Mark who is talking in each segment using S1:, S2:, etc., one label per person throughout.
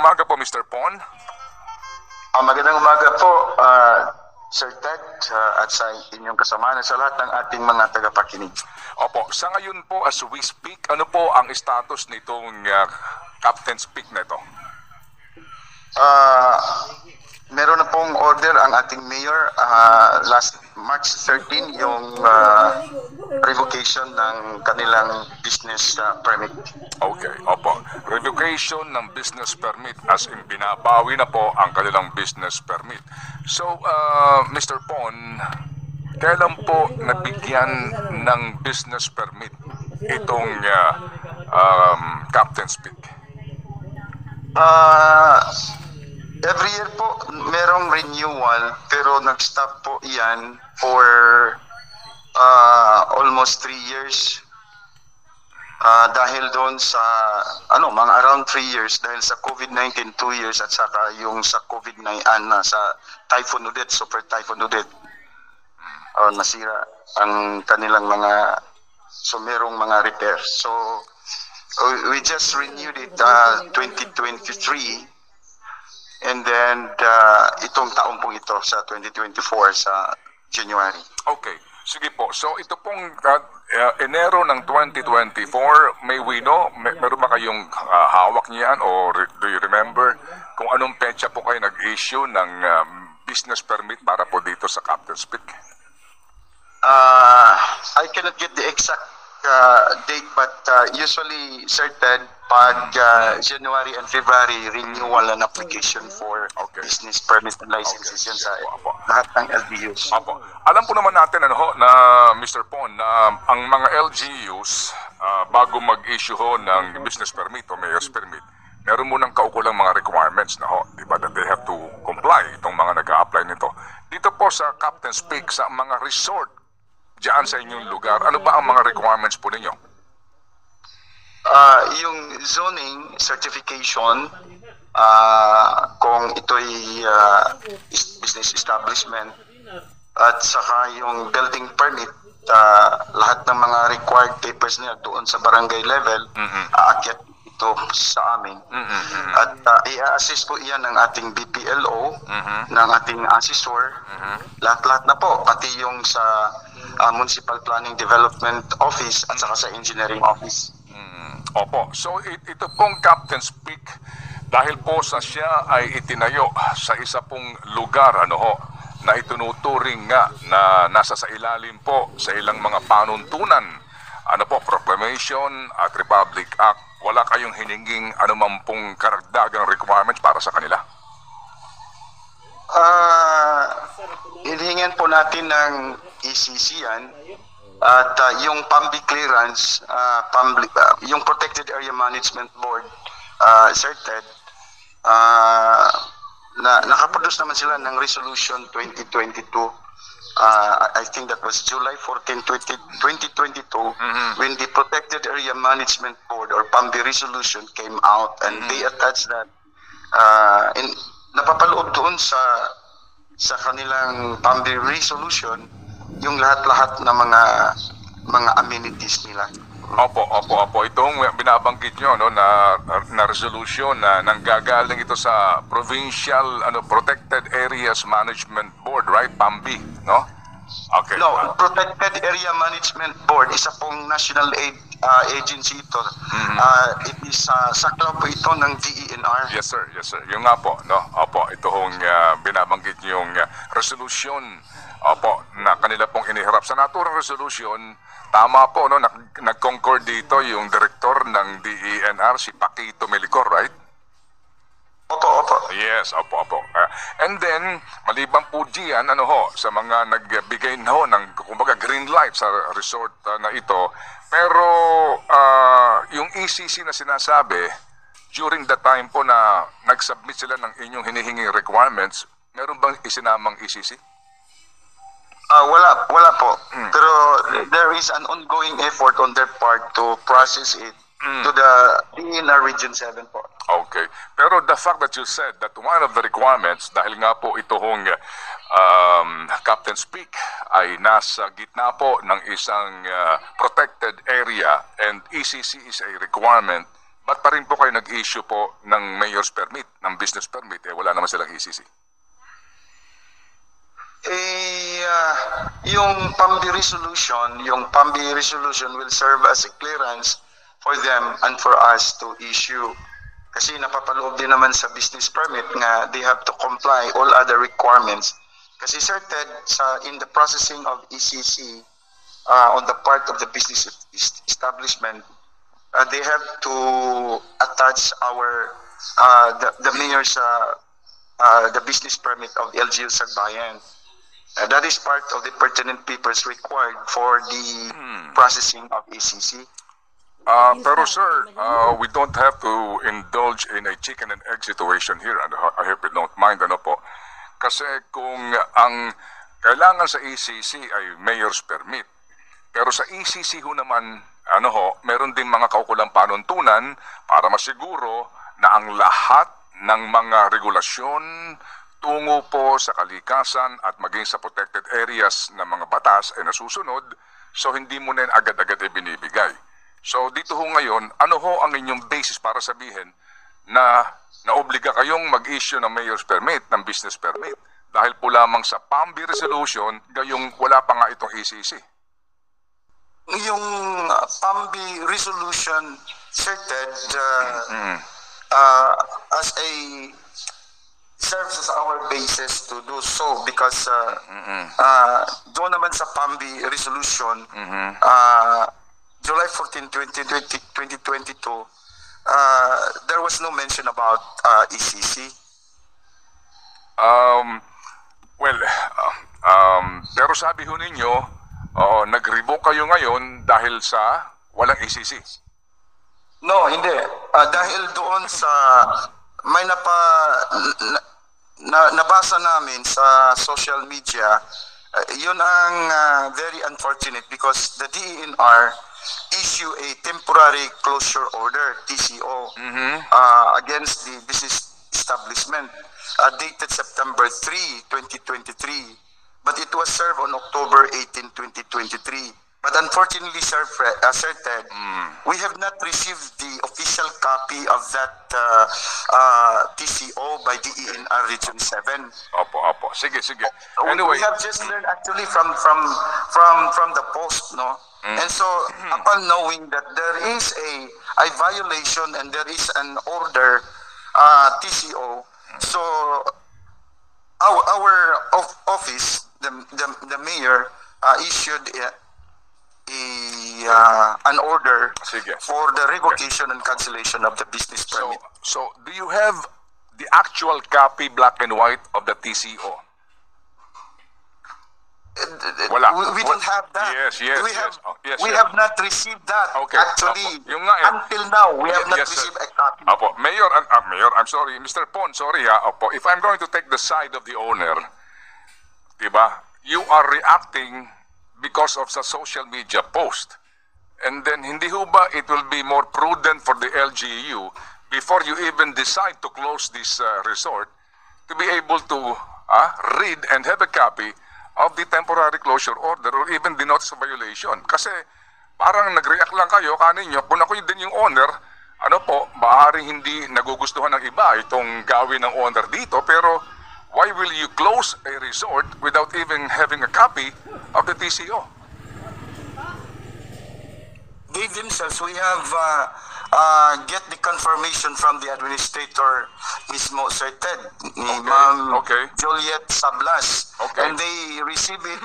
S1: umaga po, Mr. Pon.
S2: Magandang umaga po, Sir Ted, at sa inyong kasama sa lahat ng ating mga tagapakinig.
S1: Opo, sa ngayon po as we speak, ano po ang status nitong Captain's Peak na ito?
S2: Meron na pong order ang ating mayor last March 13 yung revocation ng kanilang business permit.
S1: Okay, opo. Revocation ng business permit as in binabawi na po ang kanilang business permit. So, Mr. Pon, kailan po nabigyan ng business permit itong Captain's Peak?
S2: Every year po merong renewal pero nag-stop po iyan for almost 3 years dahil doon sa mga around 3 years dahil sa COVID-19 2 years at saka yung sa COVID-19 sa Typhoon Odette, Super Typhoon Odette nasira ang kanilang mga merong mga repairs. So we just renewed it 2023. And then, itong taon po ito sa 2024 sa January.
S1: Okay. Sige po. So, ito pong Enero ng 2024, may we know, meron ba kayong hawak niyan or do you remember kung anong petsa po kayo nag-issue ng business permit para po dito sa Captain's Peak?
S2: I cannot get the exact date but usually certain pag January and February renewal an application for business permit and licenses yan sa lahat ng LGUs.
S1: Apo. Alam po naman natin na Mr. Pon na ang mga LGUs bago mag-issue ho ng business permit o mayor's permit, meron munang kaukulang mga requirements na ho, di ba, that they have to comply itong mga nag-a-apply nito. Dito po sa Captain's Peak, sa mga resort diyan sa inyong lugar, ano ba ang mga requirements po ninyo?
S2: Yung zoning certification, kung ito'y business establishment, at saka yung building permit, lahat ng mga required papers niya doon sa barangay level, aakyat ito sa amin. At i-assist po iyan ng ating BPLO, ng ating assessor, lahat-lahat na po, pati yung sa Municipal Planning Development Office at saka sa Engineering Office.
S1: Opo. So ito pong Captain's Peak, dahil po sa siya ay itinayo sa isa pong lugar na itunuturing nga na nasa sa ilalim po sa ilang mga panuntunan, Proclamation at Republic Act, wala kayong hininging anuman pong karagdagang requirements para sa kanila?
S2: Hinihingan po natin ng ECC yan at yung PAMBI clearance, yung Protected Area Management Board, certed, nakaproduce naman sila ng Resolution 2022. I think that was July 14, 2022, when the Protected Area Management Board or PAMBI resolution came out, and they attached that napapaloob doon sa kanilang PAMBI resolution yung lahat-lahat na mga amenities nila.
S1: Opo. Itong binabanggit nyo na resolution na nanggagaling ito sa Provincial Protected Areas Management Board, right? PAMBI, no? Okay.
S2: No, Protected Area Management Board, isa pong national aid agency ito. It is saklaw po ito ng DENR.
S1: Yes sir. Yung nga po, no? Opo, itong binabanggit yung resolution, na kanila pong iniharap sa naturang resolution. Tama po, nag-concord dito yung director ng DENR, si Paquito Melicor, right?
S2: Opo.
S1: Yes, opo. And then, maliban po diyan, sa mga nagbigay ng, kumbaga, green light sa resort na ito, pero yung ECC na sinasabi, during the time po na nag-submit sila ng inyong hinihinging requirements, meron bang isinamang ECC?
S2: Wala po. Pero there is an ongoing effort on their part to process it to the DENR Region 7 po.
S1: Okay. Pero the fact that you said that one of the requirements, dahil nga po itong Captain's Peak ay nasa gitna po ng isang protected area and ECC is a requirement, ba't pa rin po kayo nag-issue po ng mayor's permit, ng business permit? Wala naman silang ECC.
S2: Yung PAMBI resolution will serve as a clearance for them and for us to issue. Kasi napapaloob din naman sa business permit nga they have to comply all other requirements. Kasi Sir Ted, in the processing of ECC on the part of the business establishment, they have to attach the mayor's the business permit of LGU Sagbayan. That is part of the pertinent papers required for the processing of ECC.
S1: Pero sir, we don't have to indulge in a chicken and egg situation here. I hope you don't mind, ano po. Kasi kung ang kailangan sa ECC ay mayor's permit, pero sa ECC ho naman, meron ding mga kaukulang panuntunan para masiguro na ang lahat ng mga regulasyon tungo po sa kalikasan at maging sa protected areas ng mga batas ay nasusunod, so hindi mo na yan agad-agad ay binibigay. So dito ho ngayon, ano ho ang inyong basis para sabihin na naobliga kayong mag-issue ng mayor's permit, ng business permit, dahil po lamang sa PAMBI resolution, gayong wala pa nga itong ECC?
S2: Yung PAMBI resolution certed as a serves as our basis to do so because doon naman sa PAMBI resolution July 14, 2022 there was no mention about ECC. Pero sabi ho ninyo nag-revoke kayo ngayon dahil sa walang ECC. No, hindi. Dahil doon sa may nabasa namin sa social media, yun ang very unfortunate because the DENR issue a temporary closure order, TCO, against the business establishment dated September 3, 2023. But it was served on October 18, 2023. But unfortunately, Sir Ted, we have not received the official copy of that TCO by DENR Region 7.
S1: Opo. Sige. Anyway,
S2: we have just learned actually from the post, no? And so, upon knowing that there is a violation and there is an order TCO, so our office, the mayor, issued an order for the revocation and cancellation of the business permit.
S1: So do you have the actual copy, black and white, of the TCO? Wala.
S2: We don't have that.
S1: Yes.
S2: We have not received that.
S1: Okay.
S2: Actually,
S1: Yung nga,
S2: until now, we have not
S1: yes,
S2: received a copy.
S1: Opo, Mayor, I'm sorry, Mr. Pon, sorry ha. Opo, if I'm going to take the side of the owner, diba, you are reacting because of the social media post. And then, hindi ho ba it will be more prudent for the LGU before you even decide to close this resort to be able to read and have a copy of the temporary closure order or even the notice of violation? Kasi parang nag-react lang kayo kaninyo, kung ako din yung owner, maaaring hindi nagugustuhan ng iba itong gawin ng owner dito, pero why will you close a resort without even having a copy of the TCO?
S2: They themselves, we have get the confirmation from the administrator mismo, Sir Ted, ni Ma'am Juliet Sablas, and they receive it.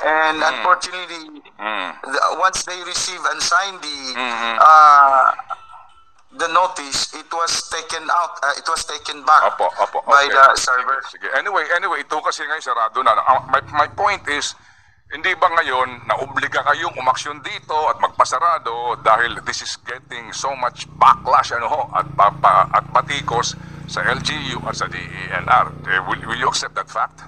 S2: And unfortunately, once they receive and sign the notice, it was taken out. It was taken back by the server.
S1: Sige. Anyway, ito kasi ngayon sarado na. My point is, hindi ba ngayon naobliga kayong umaksyon dito at magpasarado dahil this is getting so much backlash at batikos sa LGU at sa DENR? Will you accept that fact?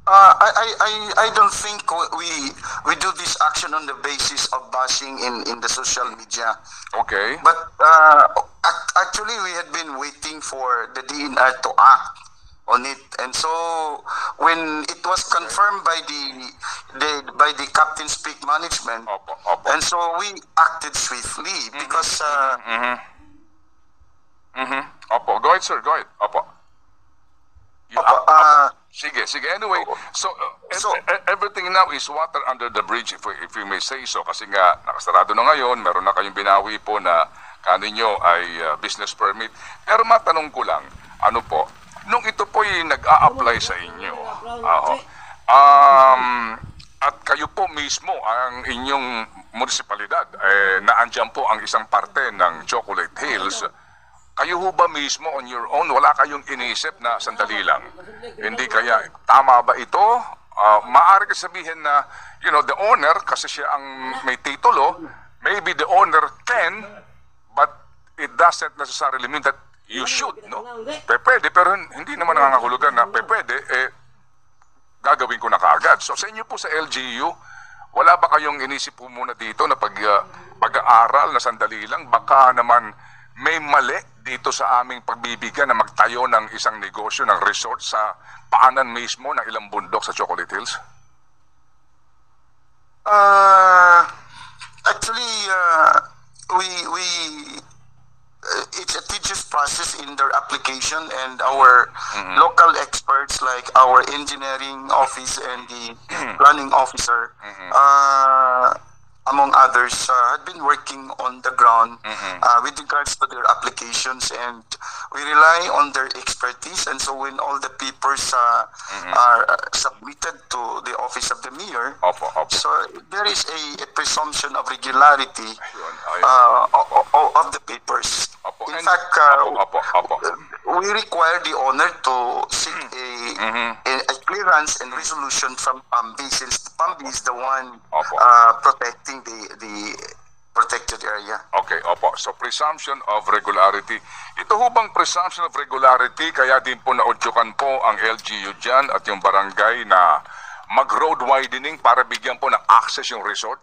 S2: I don't think we do this action on the basis of bashing in the social media.
S1: Okay.
S2: But actually, we had been waiting for the DENR to act. on it. And so when it was confirmed by the Captain's Peak management, and so we acted swiftly because
S1: Opo, go ahead, sir. Go ahead. Opo. Sige. Anyway, so, everything now is water under the bridge, if we may say so. Kasi nga, nakasarado na ngayon, meron na kayong binawi po na kaninyo ay business permit. Pero matanong ko lang, ano po, nung ito po yung nag-a-apply sa inyo, at kayo po mismo, ang inyong munisipalidad, naandyan po ang isang parte ng Chocolate Hills, kayo ho ba mismo on your own, wala kayong inisip na sandali lang? Hindi kaya, tama ba ito? Maaari ka sabihin na, you know, the owner, kasi siya ang may titulo, maybe the owner can, but it doesn't necessarily mean that you should, no? Pwede, pero hindi naman nangangahulugan na pwede, gagawin ko na kaagad. So sa inyo po sa LGU, wala ba kayong inisip po muna dito na pag-aaral na sandali lang, baka naman may mali dito sa aming pagbibigyan na magtayo ng isang negosyo ng resort sa paanan mismo ng ilang bundok sa Chocolate Hills?
S2: Actually, it's a tedious process in their application, and our local experts like our engineering office and the planning officer, among others, had been working on the ground with regards to their applications, and we rely on their expertise. And so when all the papers are submitted to the office of the mayor, so there is a presumption of regularity of the papers. In fact, we require the owner to seek a clearance and resolution from PAMBI, since PAMBI is the one protecting the protected area.
S1: Okay, opo. So presumption of regularity. Ito ho bang presumption of regularity, kaya din po naudyukan po ang LGU dyan at yung barangay na mag-road widening para bigyan po ng access yung resort?